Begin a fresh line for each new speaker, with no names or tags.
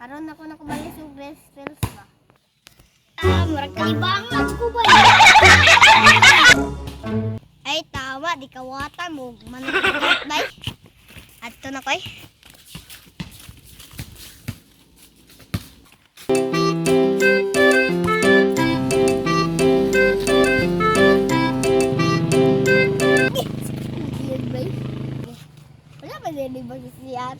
Aron ako na kumalis yung breast pills ba?
Murag kalibangan ko ba?
Ay, tama. Di kawatan mo. Managkat, bay. Adto na koy. Wala ba din ba siya?